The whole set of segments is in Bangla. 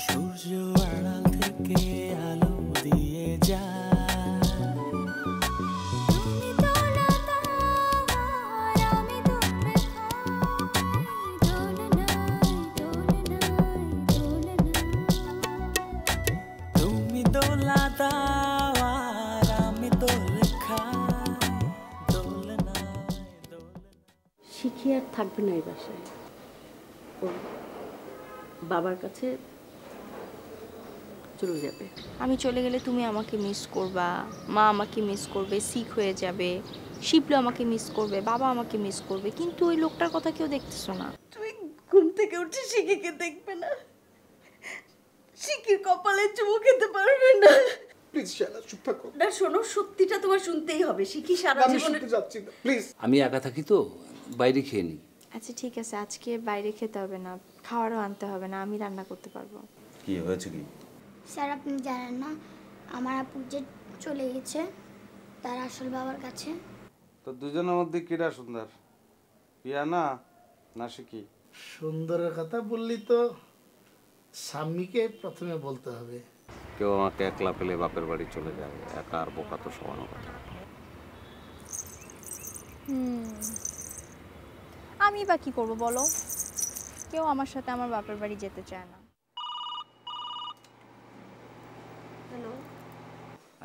সূর্য আড়াল থেকে আলো দিয়ে যায়, তুমি দোলা দাও আর আমি দোল খাই, দোলনায় দোলনায়। শিখি আর থাকবে না এই বাসায়, ওর বাবার কাছে চলে যাবে। আমি চলে গেলে তুমি আমাকে মিস করবা, মা আমাকে মিস করবে, সিক হয়ে যাবে, শিপলো আমাকে মিস করবে, বাবা আমাকে মিস করবে, কিন্তু ওই লোকটার কথা কেউ দেখতেছো না। তুমি ঘুম থেকে উঠে শিখিকে দেখবে না, শিখির কপালে চুমু খেতে পারবে না। প্লিজ শালা চুপ থাকো। না শোনো, সত্যিটা তোমার শুনতেই হবে। শিখি সারা আমি জীবনে শুনতে যাচ্ছি না, প্লিজ। আমি একা থাকি তো, বাইরে খেয়ে নিই। আচ্ছা ঠিক আছে, আজকে বাইরে খেতে হবে না, খাওয়ারও আনতে হবে না, আমি রান্না করতে পারবো। কি হয়েছে কি? স্যার আপনি জানেন না আমার আপু যে চলে গেছে তার আসল বাবার কাছে। তো দুজনের মধ্যে কিরা সুন্দর, পিয়া না না শিখি? সুন্দরের কথা বললি তো স্বামীকে প্রথমে বলতে হবে। কেউ আমাকে একলা পেলে বাপের বাড়ি চলে যায়, একা আর বোকা তো সমান কথা। আমি বা কি করবো বলো, কেউ আমার সাথে আমার বাপের বাড়ি যেতে চায় না। হ্যালো,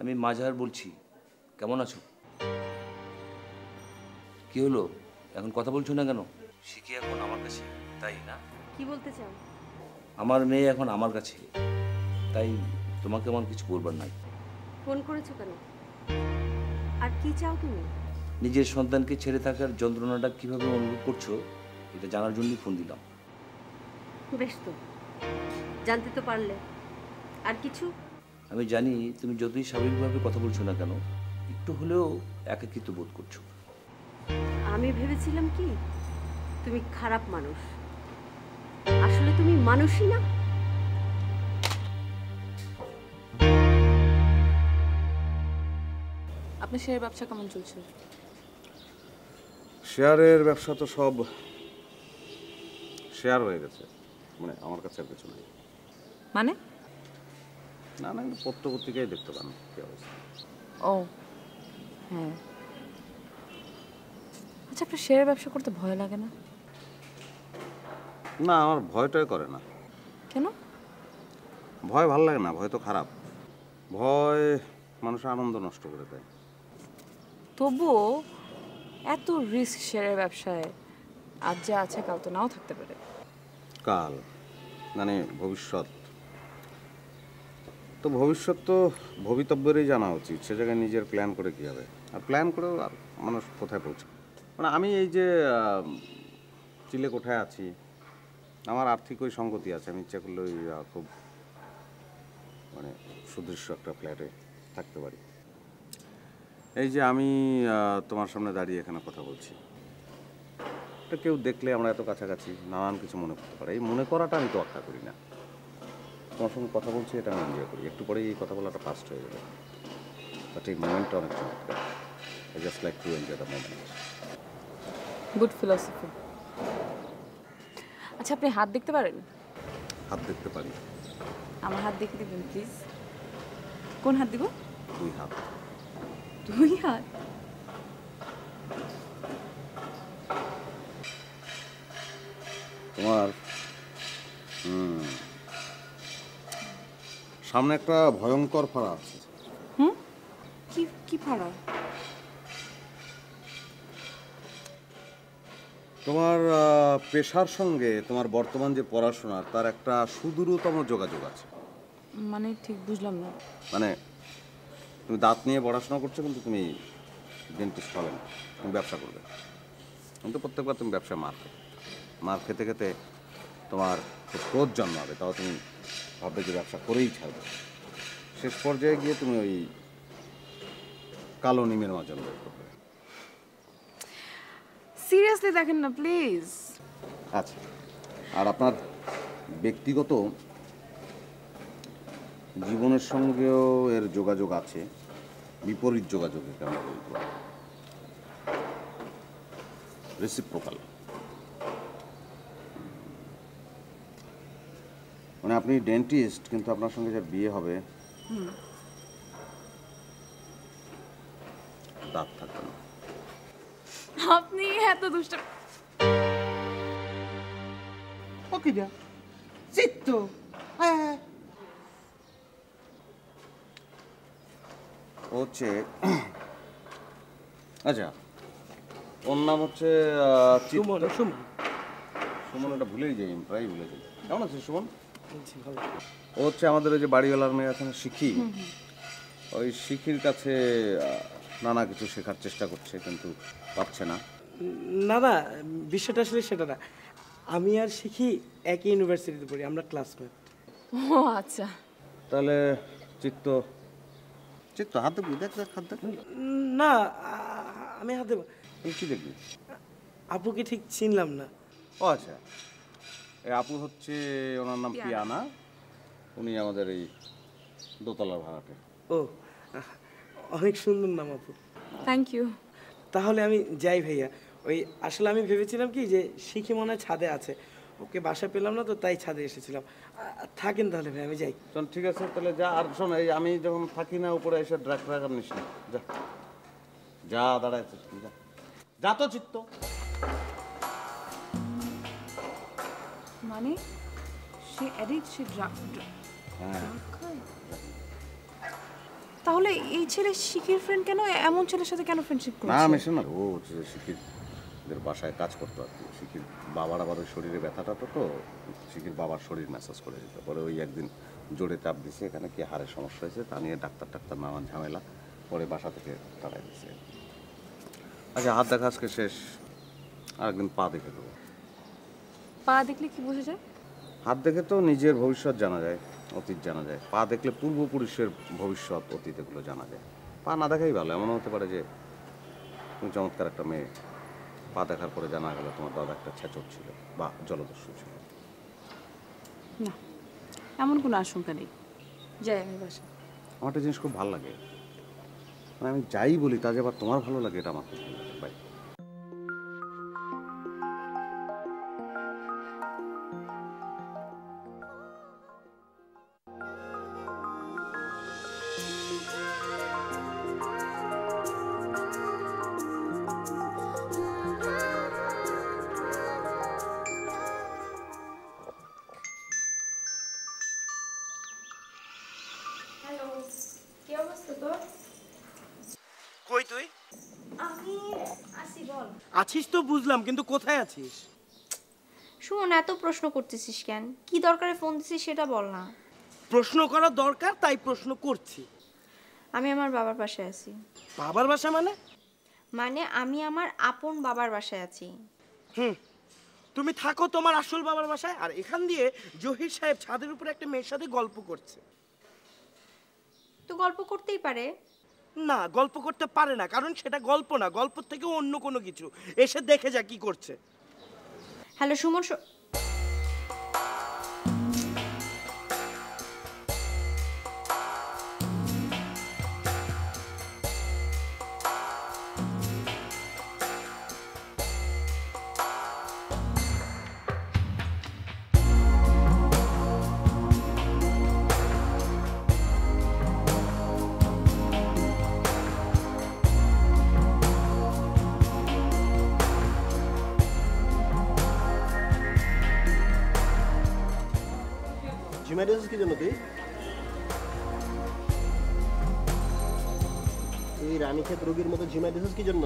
আমি মাঝার বলছি, কেমন আছো? কি হলো, এখন কথা বলছো না কেন? শিখি এখন আমার কাছে, তাই না? কি বলতে চাও? আমার মেয়ে এখন আমার কাছে, তাই তোমাকে আমার কিছু বলবার নাই। ফোন করেছো কেন? আর কি চাও তুমি? নিজের সন্তানকে ছেড়ে থাকার যন্ত্রণাটা কিভাবে অনুভব করছো এটা জানার জন্যই ফোন দিলাম। বেশ, তো জানতে তো পারলে। আর কিছু? আমি জানি তুমি যতই স্বাভাবিকভাবে কথা বলছো না কেন, একটু হলেও একাকিত্ব বোধ করছো। আমি ভেবেছিলাম কি তুমি খারাপ মানুষ, আসলে তুমি মানুষই না। আপনার শেয়ারের ব্যবসা কেমন চলছে? শেয়ারের ব্যবসা তো সব শেয়ার হয়ে গেছে, মানে আমার কাছে আর কিছু নেই। মানে? না না, পত্র পত্রিকায় দেখতে পান কি অবস্থা। ও হ্যাঁ, আচ্ছা আপনার শেয়ারের ব্যবসা করতে ভয় লাগে না? না, আমার ভয়টাই করে না। কেন? ভয় ভালো লাগে না, ভয় তো খারাপ। ভয় মানুষের আনন্দ নষ্ট করে দেয়। তবুও এত রিস্ক শেয়ারের ব্যবসায়, আজ যা আছে কাল তো নাও থাকতে পারে। কাল মানে ভবিষ্যৎ, তো ভবিষ্যৎ তো ভবিতব্যেরই জানা উচিত। সে জায়গায় নিজের প্ল্যান করে কী হবে? আর প্ল্যান করেও আর মানুষ কোথায় পৌঁছে? মানে আমি এই যে চিলে কোঠায় আছি, আমার আর্থিক ওই সঙ্গতি আছে, আমি ইচ্ছা করলে ওই খুব মানে সুদৃশ্য একটা ফ্ল্যাটে থাকতে পারি। এই যে আমি তোমার সামনে দাঁড়িয়ে এখানে কথা বলছি, এটা কেউ দেখলে আমরা এত কাছাকাছি নানান কিছু মনে করতে পারে। এই মনে করাটা আমি তো আশা করি না। তোমার সঙ্গে কথা বলছি এটা আমি এনজয় করি, একটু পরেই এই কথা বলাটা পাস্ট হয়ে যাবে, বাট এই মোমেন্টটা অনেক চমৎকার। I just like to enjoy the moment. Good philosophy. আচ্ছা আপনি হাত দেখতে পারেন? হাত দেখতে পারি। আমার হাত দেখে দিবেন প্লিজ। কোন হাত দিব? দুই হাত। দুই হাত? তোমার সামনে একটা ভয়ঙ্কর ফাড়া আছে। কি কি ফাড়া? তোমার পেশার সঙ্গে তোমার বর্তমান যে পড়াশোনার তার একটা সুদূরতম যোগাযোগ আছে। মানে ঠিক বুঝলাম না। মানে তুমি দাঁত নিয়ে পড়াশোনা করছো, কিন্তু তুমি ডেন্টিস্ট হবে না, তুমি ব্যবসা করবে। কিন্তু প্রত্যেকবার তুমি ব্যবসায় মার খেতে খেতে তোমার খুব ক্রোধ জন্মাবে, তাও তুমি ভাববে যে ব্যবসা করেই ছাড়বে। শেষ পর্যায়ে গিয়ে তুমি ওই কালো নিমের মাজন বের করবে। সিরিয়াসলি দেখেন না প্লিজ। আচ্ছা, আর আপনার ব্যক্তিগত জীবনের সঙ্গেও এর যোগাযোগ আছে, বিপরীত যোগাযোগে কেন বলতে পারি, রেসিপ্রোকাল। মানে আপনি ডেন্টিস্ট, কিন্তু আপনার সঙ্গে যে বিয়ে হবে দাঁত থাকবে না। আপনি এত দুষ্ট। ওকে যা চিত্ত হ্যাঁ হচ্ছে আচ্ছা, ওর নাম হচ্ছে সুমন। সুমন সুমন, এটা ভুলেই যাই, আমি প্রায় ভুলে যাই। কেমন আছিস সুমন? ও হচ্ছে আমাদের ওই যে বাড়িওয়ালার মেয়ে আছে না, শিখি, ওই শিখির কাছে নানা কিছু শেখার চেষ্টা করছে কিন্তু পাচ্ছে না। না না, বিষয়টা আসলে সেটা না। আমি আর শিখি একই ইউনিভার্সিটিতে পড়ি, আমরা ক্লাসমেট। ও আচ্ছা। তাহলে চিত্ত চিত্ত হাত দেখবি, দেখ দেখ হাত দেখ। না, আমি হাতে তুই কি দেখবি? আপুকে ঠিক চিনলাম না। ও আচ্ছা, এই আপু হচ্ছে, ওনার নাম পিয়ানা, উনি আমাদের এই দোতলার ভাড়াটে। ও, অনেক সুন্দর নাম আপু। Thank you. তাহলে আমি যাই ভাইয়া। ওই আসলে আমি ভেবেছিলাম কি যে শিখি মনে হয় ছাদে আছে, ওকে বাসা পেলাম না তো তাই ছাদে এসেছিলাম। থাকেন তাহলে ভাই, আমি যাই। শোন ঠিক আছে তাহলে যা। আর শোন, এই আমি যখন থাকি না উপরে এসে ড্রাগ ট্রাগ আর নিস না, যা যা, দাঁড়ায় যা যা তো চিত্ত। মানে সে অ্যাডিক্ট, সে ড্রাগ। হ্যাঁ, তাহলে এই ছেলে শিখির ফ্রেন্ড কেন? এমন ছেলের সাথে কেন ফ্রেন্ডশিপ করছে? না মেশে না, ও হচ্ছে শিখিরদের বাসায় কাজ করতো আর কি। শিখির বাবার আবার ওই শরীরে ব্যথাটা তো, শিখির বাবার শরীর ম্যাসাজ করে দিত। পরে ওই একদিন জোরে চাপ দিছে, এখানে কি হাড়ের সমস্যা হয়েছে, তা নিয়ে ডাক্তার নানান ঝামেলা, পরে বাসা থেকে তাড়াই দিছে। আচ্ছা, হাত দেখা আজকে শেষ, আরেকদিন পা দেখে দেবো। পা দেখলে কি বোঝা যায়? হাত দেখে তো নিজের ভবিষ্যৎ জানা যায়, অতীত জানা যায়। পা দেখলে পূর্বপুরুষের ভবিষ্যৎ অতীত এগুলো জানা যায়। পা না দেখাই ভালো। এমনও হতে পারে যে তুমি চমৎকার একটা মেয়ে, পা দেখার পরে জানা গেল তোমার দাদা একটা ছেচর ছিল বা জলদস্যু ছিল। না, এমন কোনো আশঙ্কা নেই। যাই আমি বাসা। আমার একটা জিনিস খুব ভালো লাগে, মানে আমি যাই বলি তা যে আবার তোমার ভালো লাগে, এটা আমার খুব ভালো লাগে। বাই। হ্যালো, কি অবস্থা তোর? কই তুই? আমি আসি, বল। আছিস তো বুঝলাম, কিন্তু কোথায় আছিস? সুমন, এত প্রশ্ন করতেছিস কেন? কি দরকারে ফোন দিছিস সেটা বল না। প্রশ্ন করা দরকার তাই প্রশ্ন করছি। আমি আমার বাবার বাসায় আছি। বাবার বাসা মানে? মানে আমি আমার আপন বাবার বাসায় আছি। তুমি থাকো তোমার আসল বাবার বাসায়, আর এখান দিয়ে জহির সাহেব ছাদের উপরে একটা মেয়ের সাথে গল্প করছে। তো গল্প করতেই পারে। না, গল্প করতে পারে না, কারণ সেটা গল্প না, গল্প থেকে অন্য কোনো কিছু। এসে দেখে যা কি করছে। হ্যালো সুমন, ঝিমাইতেছিস কি জন্য তুই? তুই রানীক্ষেত রোগীর মতো ঝিমাইতেছিস কি জন্য?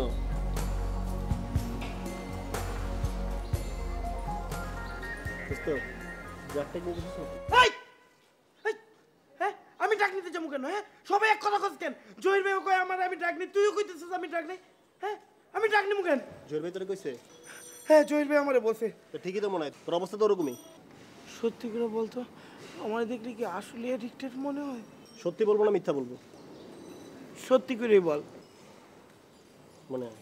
আমি ডাক নিতে যাবো কেন? হ্যাঁ, সবাই এক কথা কেন? জহির ভাই কয় আমার আমি ডাক নি, তুইও কইতেছিস আমি ডাক নেই। হ্যাঁ, আমি ডাক নিবো কেন? জহির ভাই তোরে কইছে? হ্যাঁ, জহির ভাই আমারে বলছে। তো ঠিকই তো মনে হয়, তোর অবস্থা তো ওরকমই। সত্যি করে বলতো, আমার দেখলে কি আসলে অ্যাডিক্টেড মনে হয়? সত্যি বলবো না মিথ্যা বলবো? সত্যি করেই বল। মনে হয়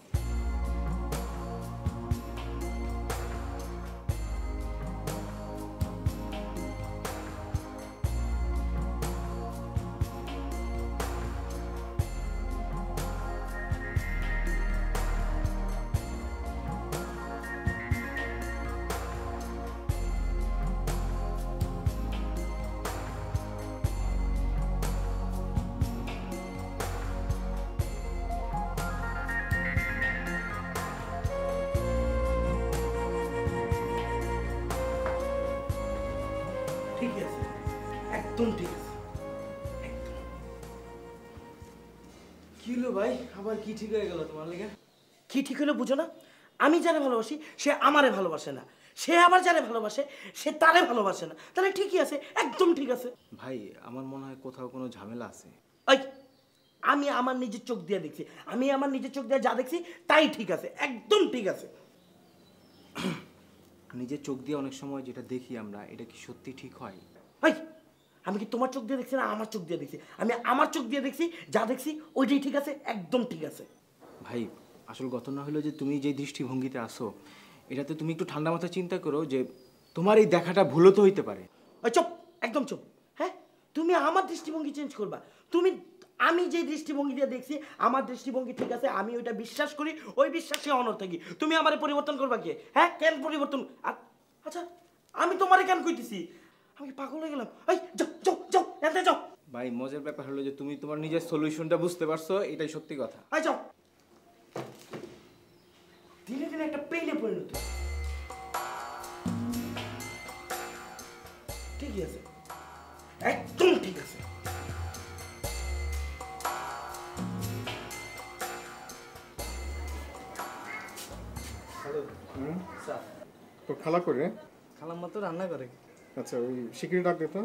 একদম ঠিক আছে। কি হলো ভাই, আবার কি ঠিক হয়ে গেল তোমার লেগে? কি ঠিক হলো বুঝো না? আমি যারে ভালোবাসি সে আমারে ভালোবাসে না, সে আবার যারে ভালোবাসে সে তারে ভালোবাসে না, তাহলে ঠিকই আছে, একদম ঠিক আছে। ভাই আমার মনে হয় কোথাও কোনো ঝামেলা আছে। ওই আমি আমার নিজের চোখ দিয়ে দেখছি, আমি আমার নিজের চোখ দিয়ে যা দেখছি তাই ঠিক আছে, একদম ঠিক আছে। নিজের চোখ দিয়ে অনেক সময় যেটা দেখি আমরা, এটা কি সত্যি ঠিক হয়? ওই আমি কি তোমার চোখ দিয়ে দেখছি না আমার চোখ দিয়ে দেখছি? আমি আমার চোখ দিয়ে দেখছি, যা দেখছি ওইটাই ঠিক আছে, একদম ঠিক আছে। ভাই আসল ঘটনা হলো যে তুমি যে দৃষ্টিভঙ্গিতে আসো, এটাতে তুমি একটু ঠান্ডা মাথায় চিন্তা করো যে তোমার এই দেখাটা ভুলও তো হইতে পারে। ওই চুপ, একদম চুপ। হ্যাঁ, তুমি আমার দৃষ্টিভঙ্গি চেঞ্জ করবা। তুমি, আমি যে দৃষ্টিভঙ্গি দিয়ে দেখছি আমার দৃষ্টিভঙ্গি ঠিক আছে, আমি ওইটা বিশ্বাস করি, ওই বিশ্বাসে অনড় থাকি। তুমি আমারে পরিবর্তন করবা কে? হ্যাঁ, কেন পরিবর্তন? আচ্ছা আমি তোমারে কেন কইতেছি? আমি কি পাগল হয়ে গেলাম? এই যাও যাও যাও, এতে যাও। ভাই মজার ব্যাপার হলো যে তুমি তোমার নিজের সলিউশনটা বুঝতে পারছো, এটাই সত্যি কথা। এই যাও। দিনে দিনে একটা পেইনে পরিণত। ঠিকই আছে, একদম ঠিক আছে। তো খালা করে খালাম্মা তো রান্না করে। আচ্ছা, ওই শিগগিরই ডাক দে তো।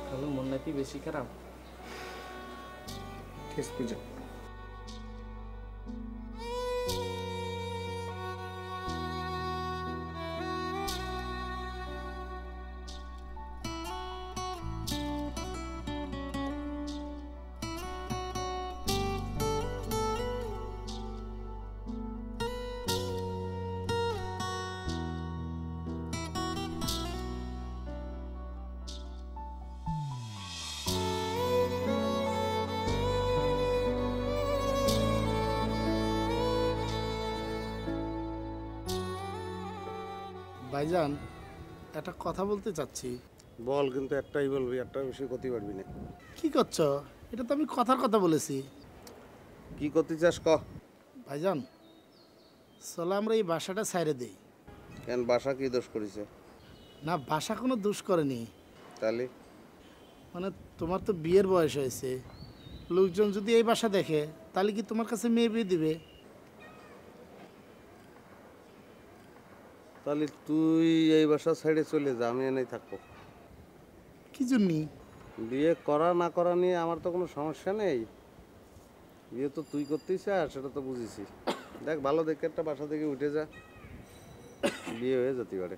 খালু মন নাকি বেশি খারাপ? ঠিক আছে, তুই যা। ভাইজান, একটা কথা বলতে চাচ্ছি। বল, কিন্তু একটাই বলবি, একটা বেশি করতে পারবি না। কি করছো? এটা তো আমি কথার কথা বলেছি। কি করতে চাস ক? ভাইজান, চলো আমরা এই বাসাটা ছাইড়ে দেই। কেন, বাসা কি দোষ করেছে? না, বাসা কোনো দোষ করেনি। তাহলে মানে তোমার তো বিয়ের বয়স হয়েছে, লোকজন যদি এই বাসা দেখে তাহলে কি তোমার কাছে মেয়ে বিয়ে দিবে? তাহলে তুই এই বাসা সাইডে চলে যা, আমি এনেই থাকবো। কি জন্যি? বিয়ে করা না করা নিয়ে আমার তো কোনো সমস্যা নেই, বিয়ে তো তুই করতেই চাস, সেটা তো বুঝেছি। দেখ, ভালো দেখে একটা বাসা থেকে উঠে যা, বিয়ে হয়ে যেতে পারে।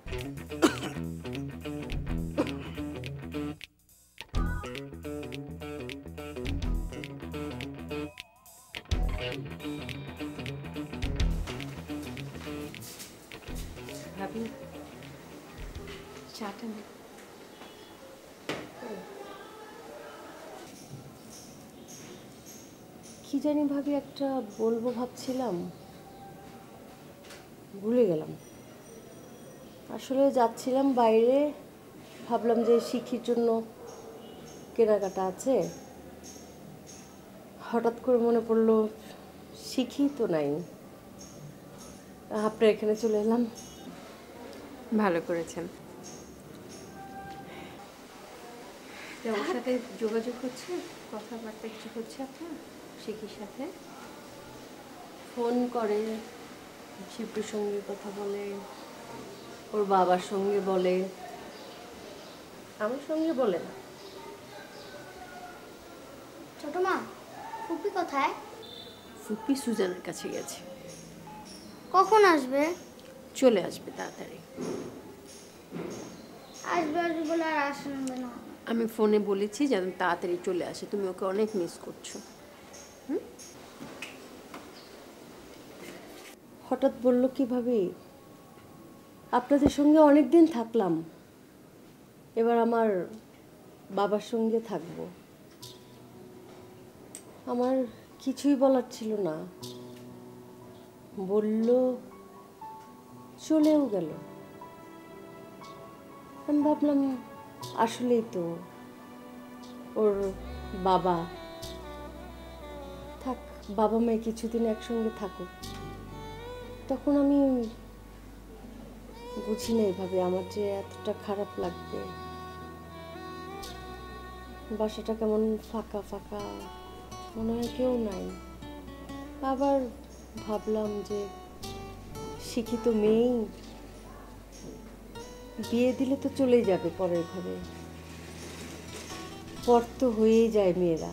ভাবি চাটা নে। কি জানি ভাবি একটা বলবো ভাবছিলাম, ভুলে গেলাম। আসলে যাচ্ছিলাম বাইরে, ভাবলাম যে শিখির জন্য কেনাকাটা আছে, হঠাৎ করে মনে পড়লো শিখি তো নাই, আপনার এখানে চলে এলাম। ভালো করেছেন। ওর সাথে যোগাযোগ হচ্ছে, কথাবার্তা কিছু হচ্ছে আপনার শিখির সাথে? ফোন করে, শিল্পীর সঙ্গে কথা বলে, ওর বাবার সঙ্গে বলে, আমার সঙ্গে বলে না। ছোট মা, ফুপি কোথায়? ফুপি সুজানের কাছে গেছে। কখন আসবে? চলে আসবে তাড়াতাড়ি। আসবে আসবে বলে আর আসবে না। আমি ফোনে বলেছি যেন তাড়াতাড়ি চলে আসে, তুমি ওকে অনেক মিস করছো। হঠাৎ বললো কিভাবে? আপনাদের সঙ্গে অনেক দিন থাকলাম, এবার আমার বাবার সঙ্গে থাকবো। আমার কিছুই বলার ছিল না, বলল চলেও গেল। আমি ভাবলাম আসলেই তো ওর বাবা, থাক বাবা মেয়ে কিছুদিন একসঙ্গে থাকুক। তখন আমি বুঝি না এভাবে আমার যে এতটা খারাপ লাগবে, বাসাটা কেমন ফাঁকা ফাঁকা মনে হয় কেউ নাই। আবার ভাবলাম যে শিক্ষিত মেয়েই বিয়ে দিলে তো চলেই যাবে পরের ঘরে, পর তো হয়েই যায় মেয়েরা,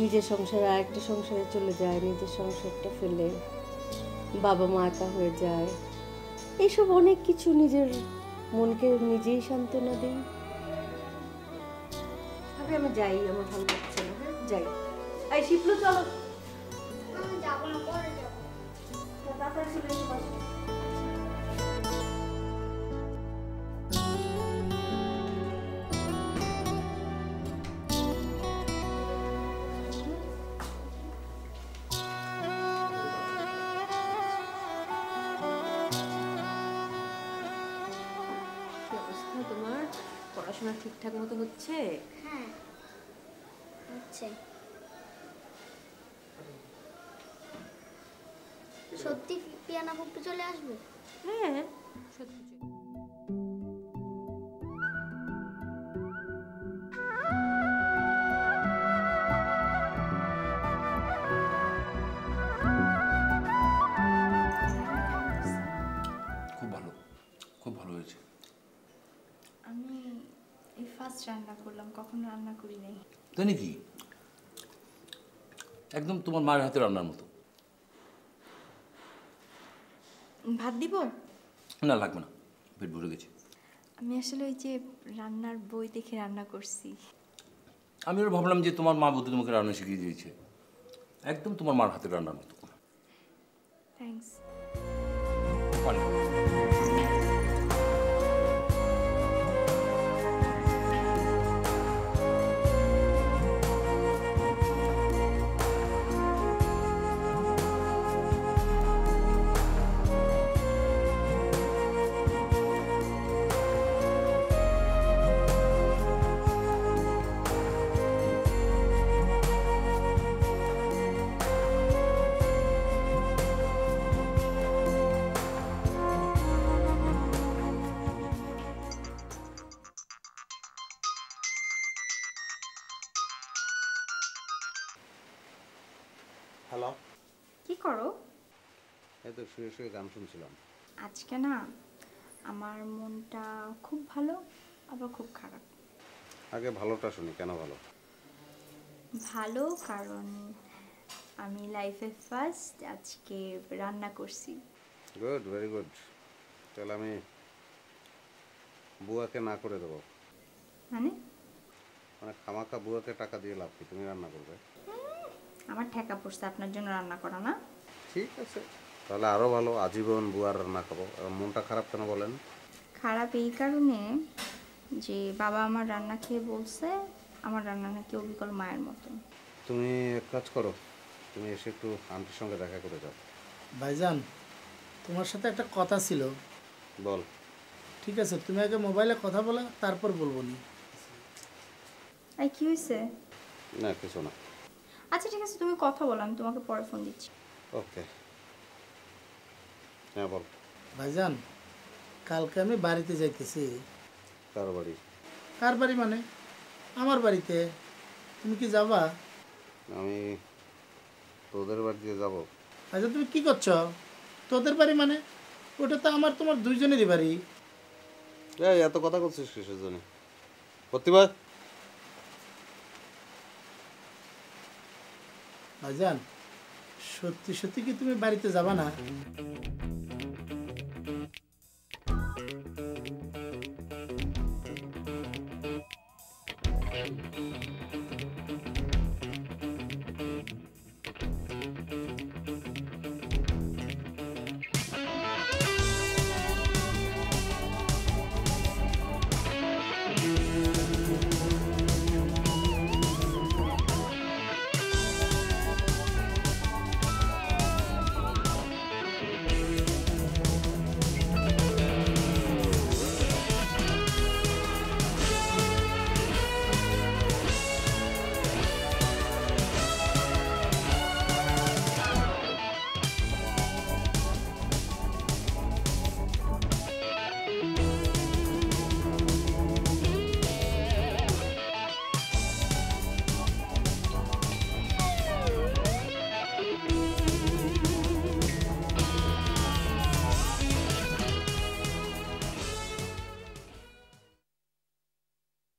নিজের সংসারে আরেকটা সংসারে চলে যায়, নিজের সংসারটা ফেলে বাবা মা একা হয়ে যায়। এইসব অনেক কিছু নিজের মনকে নিজেই সান্ত্বনা দিই। তবে আমি যাই, আমার ভালো লাগছে না। হ্যাঁ যাই। এই শিপলু চলো। যাবো না, পরে যাবো। তাড়াতাড়ি চলে এসো বাসায়। কি অবস্থা তোমার? পড়াশোনা ঠিকঠাক মতো হচ্ছে? হ্যাঁ হচ্ছে। সত্যি পিয়ানা পুপ্পি চলে আসবে? হ্যাঁ সত্যি। খুব ভালো, খুব ভালো হয়েছে। আমি এই ফার্স্ট রান্না করলাম, কখনো রান্না করি নাই। তাই নাকি? একদম তোমার মায়ের হাতে রান্নার মতো। ভাত দিব? না লাগবে না, পেট ভরে গেছে। আমি আসলে ওই যে রান্নার বই দেখে রান্না করছি। আমি ওরা ভাবলাম যে তোমার মা বলতে তোমাকে রান্না শিখিয়ে দিয়েছে, একদম তোমার মার হাতে রান্নার মতো। থ্যাঙ্কস। হ্যালো, কি করো? এই তো শুয়ে শুয়ে গান শুনছিলাম। আজকে না আমার মনটা খুব ভালো আবার খুব খারাপ। আগে ভালোটা শুনি, কেন ভালো? ভালো কারণ আমি লাইফে ফার্স্ট আজকে রান্না করছি। Good, very good. তাহলে আমি বুয়াকে না করে দেবো। মানে খামাখা বুয়াকে টাকা দিয়ে লাভ কি, তুমি রান্না করবে। আমার ঠেকা পড়ছে আপনার জন্য রান্না করা না। ঠিক আছে, তাহলে আরও ভালো, আজীবন বুয়ার রান্না খাবো। মনটা খারাপ কেন বলেন? খারাপ এই কারণে যে বাবা আমার রান্না খেয়ে বলছে আমার রান্না নাকি অবিকল মায়ের মতো। তুমি এক কাজ করো, তুমি এসে একটু আন্টির সঙ্গে দেখা করে যাও। ভাইজান, তোমার সাথে একটা কথা ছিল। বল। ঠিক আছে, তুমি আগে মোবাইলে কথা বলে তারপর বলবো নি। এই কি হয়েছে? না কিছু না। আচ্ছা ঠিক আছে, তুমি কথা বলো, আমি তোমাকে পরে ফোন দিচ্ছি। ওকে, হ্যাঁ বল। ভাইজান, কালকে আমি বাড়িতে যাইতেছি। কার বাড়ি? কার বাড়ি মানে? আমার বাড়িতে। তুমি কি যাবা? আমি তোদের বাড়িতে যাব। আচ্ছা তুমি কি করছো? তোদের বাড়ি মানে? ওটা তো আমার তোমার দুইজনেরই বাড়ি। এই এত কথা করছিস কিসের জন্য? প্রতিভা, ভাইজান সত্যি সত্যি কি তুমি বাড়িতে যাবা না?